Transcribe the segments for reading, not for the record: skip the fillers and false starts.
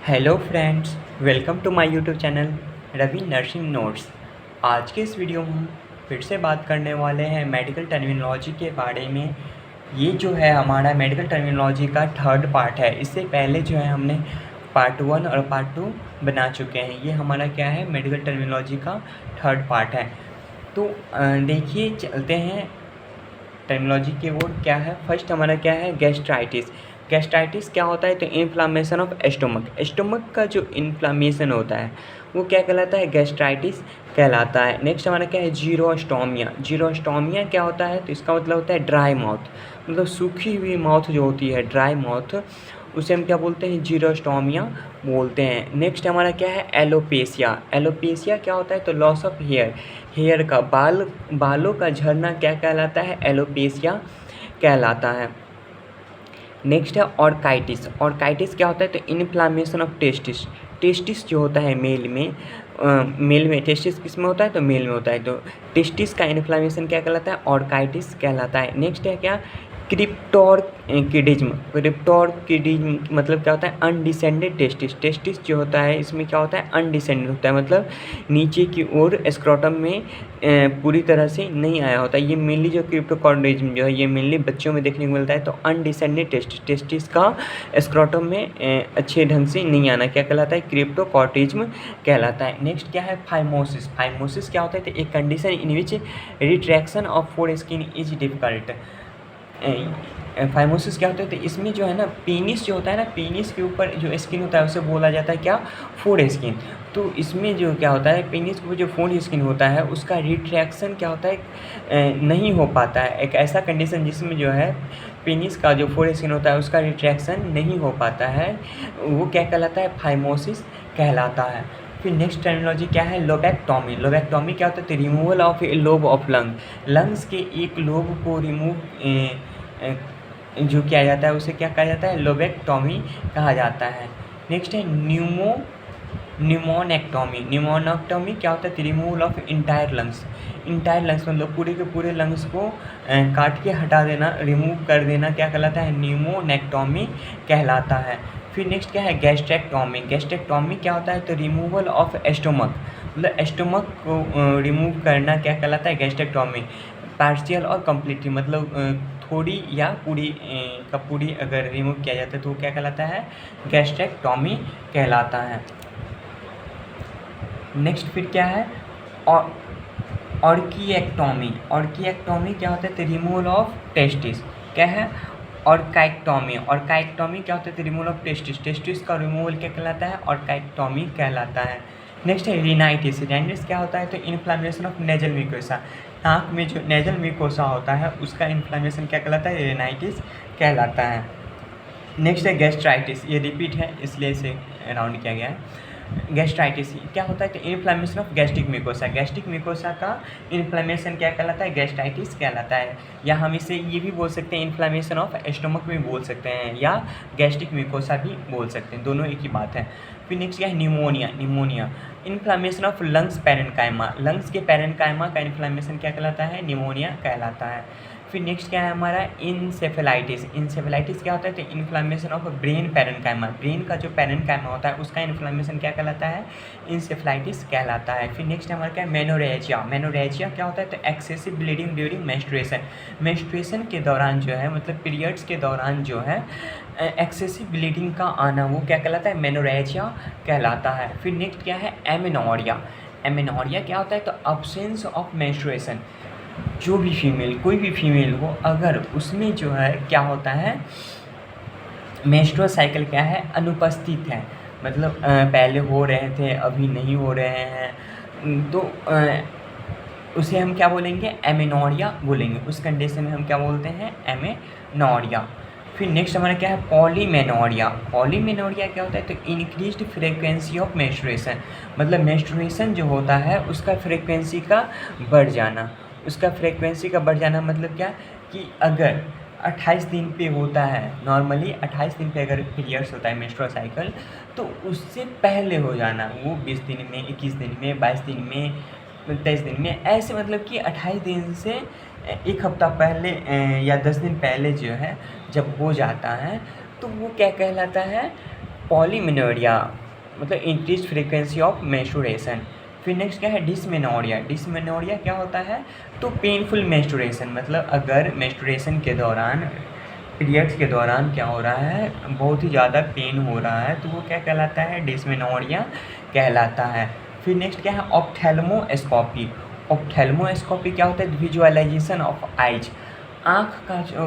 Hello friends, welcome to my YouTube channel Ravi nursing notes. आज के इस वीडियो में हम फिर से बात करने वाले हैं मेडिकल टर्मिनोलॉजी के बारे में। ये जो है हमारा मेडिकल टर्मिनोलॉजी का थर्ड पार्ट है। इससे पहले जो है हमने पार्ट 1 और पार्ट 2 बना चुके हैं। ये हमारा क्या है, मेडिकल टर्मिनोलॉजी का थर्ड पार्ट है। तो देखिए चलते हैं टर्मिनोलॉजी की ओर। क्या है, फर्स्ट हमारा क्या है, गैस्ट्राइटिस। गैस्ट्राइटिस क्या होता है, तो इन्फ्लामेशन ऑफ एस्टोमक। एस्टोमक का जो इन्फ्लामेशन होता है वो क्या कहलाता है, गैस्ट्राइटिस कहलाता है। नेक्स्ट हमारा क्या है, जीरोस्टोमिया। जीरोस्टोमिया क्या होता है, तो इसका मतलब होता है ड्राई माउथ, मतलब सूखी हुई माउथ जो होती है, ड्राई माउथ, उसे हम क्या बोलते हैं, जीरोस्टोमिया बोलते हैं। नेक्स्ट हमारा क्या है, एलोपेशिया। एलोपेशिया क्या होता है, तो लॉस ऑफ हेयर, हेयर का बालों का झड़ना क्या कहलाता है, एलोपेशिया कहलाता है। नेक्स्ट है ऑर्काइटिस। ऑर्काइटिस क्या होता है, तो इन्फ्लामेशन ऑफ टेस्टिस। टेस्टिस जो होता है मेल में टेस्टिस किस में होता है, तो मेल में होता है, तो टेस्टिस का इन्फ्लामेशन क्या कहलाता है, ऑर्काइटिस कहलाता है। नेक्स्ट है क्या, क्रिप्टोर्किडिज्म। क्रिप्टोर्किडिज्म मतलब क्या होता है, अनडिसेंडेड टेस्टिस। टेस्टिस जो होता है इसमें क्या होता है, अनडिसेंडेड होता है, मतलब नीचे की ओर स्क्रोटम में पूरी तरह से नहीं आया होता है। ये मेनली जो क्रिप्टोकॉर्डिज्म जो है ये मेनली बच्चों में देखने को मिलता है। तो अनडिसेंडेड टेस्टिस का स्क्रोटम में अच्छे ढंग से नहीं आना क्या कहलाता है, क्रिप्टोकॉर्डिज्म कहलाता है। नेक्स्ट क्या है, फाइमोसिस। फाइमोसिस क्या होता है, तो एक condition in which retraction of four skin is difficult. Phimosis क्या होता है, तो इसमें जो है ना, पेनिस जो होता है ना, पेनिस के ऊपर जो स्किन होता है उसे बोला जाता है क्या, फोर स्किन। तो इसमें जो क्या होता है, पेनिस के ऊपर जो फोर स्किन होता है उसका रिट्रैक्शन क्या होता है, नहीं हो पाता है। एक ऐसा कंडीशन जिसमें जो है पेनिस का जो फोर स्किन होता है उसका रिट्रैक्शन नहीं हो पाता है, वो क्या कहलाता है, फाइमोसिस कहलाता है। फिर नेक्स्ट टर्मिनोलॉजी क्या है, लोबेक्टॉमी। लोबेक्टॉमी क्या होता है, तो removal of A lobe of lung. Lungs के एक लोब को रिमूव जो किया जाता है उसे क्या कहा जाता है, लोबेक्टॉमी कहा जाता है। नेक्स्ट है न्यूमोनेक्टॉमी। न्यूमोनेक्टॉमी क्या होता है, removal of entire lungs. Entire lungs मतलब पूरे के पूरे लंग्स को काट के हटा देना, रिमूव कर देना, क्या कहलाता है, न्यूमोनेक्टॉमी कहलाता है। फिर नेक्स्ट क्या है, गैस्ट्रेक्टॉमी। गैस्ट्रेक्टॉमी क्या होता है, तो रिमूवल ऑफ एस्टोमक, मतलब एस्टोमक को रिमूव करना क्या कहलाता है, गैस्ट्रेक्टॉमी। पार्शियल और कम्प्लीटली मतलब थोड़ी या पूरी का पूरी अगर रिमूव किया जाता है तो वो क्या कहलाता है, गैस्ट्रेक्टॉमी कहलाता है। नेक्स्ट फिर क्या है, ऑर्किएक्टॉमी। ऑर्किएक्टॉमी क्या होता है, तो रिमूवल ऑफ टेस्टिस। क्या है, ऑर्काइक्टॉमी। ऑर्काइक्टॉमी क्या होता है, तो रिमूवल ऑफ टेस्टिस। टेस्टिस का रिमूवल क्या कहलाता है, ऑर्काइक्टॉमी कहलाता है। नेक्स्ट है रिनाइटिस। रिनाइटिस क्या होता है, तो इन्फ्लामेशन ऑफ नेजल म्यूकोसा। नाक में जो नेजल म्यूकोसा होता है उसका इन्फ्लामेशन क्या कहलाता है, रिनाइटिस कहलाता है। नेक्स्ट है गैस्ट्राइटिस। ये रिपीट है इसलिए इसे राउंड किया गया है। गैस्ट्राइटिस क्या होता है, तो inflammation of gastric mucosa. Gastric mucosa का इन्फ्लामेशन क्या कहलाता है, गैस्ट्राइटिस कहलाता है। या हम इसे ये भी बोल सकते हैं, इन्फ्लामेशन ऑफ एस्टोमक भी बोल सकते हैं या गैस्ट्रिक म्यूकोसा भी बोल सकते हैं, दोनों एक ही बात है। फिर नेक्स्ट क्या है, pneumonia. Pneumonia inflammation of lungs parenchyma. Lungs के पैरेन्काइमा का इन्फ्लामेशन क्या कहलाता है, न्यूमोनिया कहलाता है। फिर नेक्स्ट क्या है हमारा, इंसेफेलाइटिस। इंसेफेलाइटिस क्या होता है, तो inflammation of brain parenchyma. Brain का जो पैरेन्काइमा होता है उसका इन्फ्लामेशन क्या कहलाता है, इंसेफेलाइटिस कहलाता है। फिर नेक्स्ट हमारा क्या है, मेनोरेजिया। मेनोरेजिया क्या होता है, तो excessive bleeding during menstruation. Menstruation के दौरान जो है, मतलब पीरियड्स के दौरान जो है एक्सेसिव ब्लीडिंग का आना, वो क्या कहलाता है, मेनोरेजिया कहलाता है। फिर नेक्स्ट क्या है, एमेनोरिया। एमेनोरिया क्या होता है, तो अब्सेंस ऑफ मेंस्ट्रुएशन। जो भी फीमेल, कोई भी फीमेल हो, अगर उसमें जो है क्या होता है, मेंस्ट्रुअल साइकिल क्या है, अनुपस्थित है, मतलब पहले हो रहे थे अभी नहीं हो रहे हैं, तो उसे हम क्या बोलेंगे, एमेनोरिया बोलेंगे। उस कंडीशन में हम क्या बोलते हैं, एमेनोरिया। फिर नेक्स्ट हमारा क्या है, पॉलीमेनोरिया। पॉलीमेनोरिया क्या होता है, तो इंक्रीज्ड फ्रीक्वेंसी ऑफ मेंस्ट्रुएशन। मतलब मेंस्ट्रुएशन जो होता है उसका फ्रीक्वेंसी का बढ़ जाना। उसका फ्रीक्वेंसी का बढ़ जाना मतलब क्या, कि अगर 28 दिन पे होता है, नॉर्मली 28 दिन पे अगर पीरियड्स होता है मेंस्ट्रुअल साइकिल, तो उससे पहले हो जाना, वो 20 दिन में, 21 दिन में, 22 दिन में, 23 दिन में, ऐसे मतलब कि 28 दिन से एक हफ्ता पहले या 10 दिन पहले जो है जब हो जाता है तो वो क्या कहलाता है, पॉलीमेनोरिया मतलब इंक्रीज फ्रीक्वेंसी ऑफ मेंस्ट्रुएशन। फिर नेक्स्ट क्या है, डिसमेनोरिया। डिसमेनोरिया क्या होता है, तो पेनफुल मेंस्ट्रुएशन, मतलब अगर मेंस्ट्रुएशन के दौरान, पीरियड्स के दौरान क्या हो रहा है, बहुत ही ज़्यादा पेन हो रहा है, तो वो क्या कहलाता है, डिसमेनोरिया कहलाता है। फिर नेक्स्ट क्या है, ऑप्थेल्मोस्कोपी। ऑप्थेल्मोस्कोपी क्या होता है, विजुअलाइजेशन ऑफ आइज। आँख का जो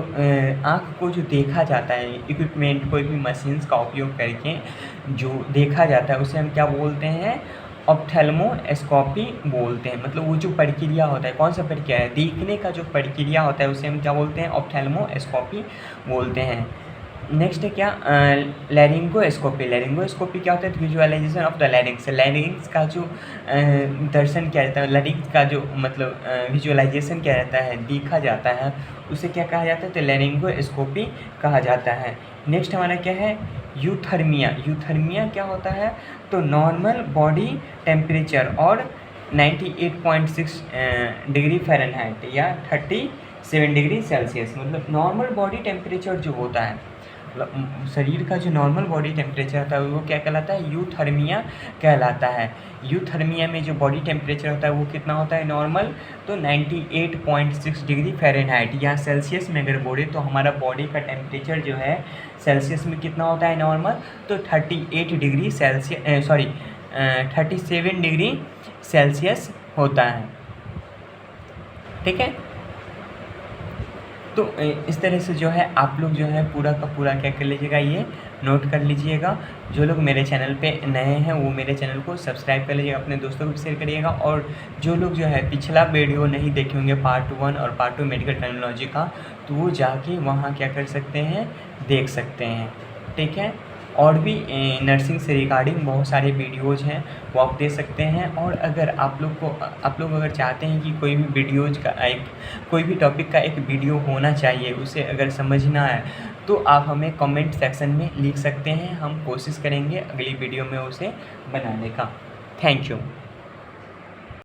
आँख को जो देखा जाता है, इक्विपमेंट कोई भी मशीन्स का उपयोग करके जो देखा जाता है, उसे हम क्या बोलते हैं, ऑप्थेल्मोस्कोपी बोलते हैं। मतलब वो जो प्रक्रिया होता है, कौन सा प्रक्रिया है, देखने का जो प्रक्रिया होता है, उसे हम क्या बोलते हैं, ऑप्थेल्मोस्कोपी बोलते हैं। नेक्स्ट है क्या, लैरिंगोस्कोपी। लैरिंगोस्कोपी क्या होता है, visualization of the larynx. Larynx का जो दर्शन किया जाता है, लैरिंग्स का जो मतलब विजुअलाइजेशन किया जाता है, देखा जाता है, उसे क्या कहा जाता है, तो लैरिंगोस्कोपी कहा जाता है। नेक्स्ट हमारा क्या है, यूथर्मिया। यूथर्मिया क्या होता है, तो नॉर्मल बॉडी टेम्परेचर और 98.6 डिग्री फ़ारेनहाइट या 37 डिग्री सेल्सियस, मतलब नॉर्मल बॉडी टेम्परेचर जो होता है, मतलब शरीर का जो नॉर्मल बॉडी टेम्परेचर होता है, वो क्या कहलाता है, यूथर्मिया कहलाता है। यूथर्मिया में जो बॉडी टेम्परेचर होता है वो कितना होता है, नॉर्मल, तो 98.6 डिग्री फ़ारेनहाइट या सेल्सियस में अगर बोले तो हमारा बॉडी का टेम्परेचर जो है सेल्सियस में कितना होता है, नॉर्मल, तो 38 डिग्री सेल्सियस 37 डिग्री सेल्सियस होता है। ठीक है, तो इस तरह से जो है आप लोग जो है पूरा का पूरा क्या कर लीजिएगा, ये नोट कर लीजिएगा। जो लोग मेरे चैनल पे नए हैं वो मेरे चैनल को सब्सक्राइब कर लीजिएगा, अपने दोस्तों को भी शेयर करिएगा। और जो लोग जो है पिछला वीडियो नहीं देखे होंगे पार्ट 1 और पार्ट 2 मेडिकल टर्मिनोलॉजी का, तो वो जाके वहाँ क्या कर सकते हैं, देख सकते हैं। ठीक है, और भी नर्सिंग से रिगार्डिंग बहुत सारे वीडियोज़ हैं, वो आप दे सकते हैं। और अगर आप लोग अगर चाहते हैं कि कोई भी वीडियोज़ का कोई भी टॉपिक का एक वीडियो होना चाहिए, उसे अगर समझना है, तो आप हमें कमेंट सेक्शन में लिख सकते हैं। हम कोशिश करेंगे अगली वीडियो में उसे बनाने का। Thank you.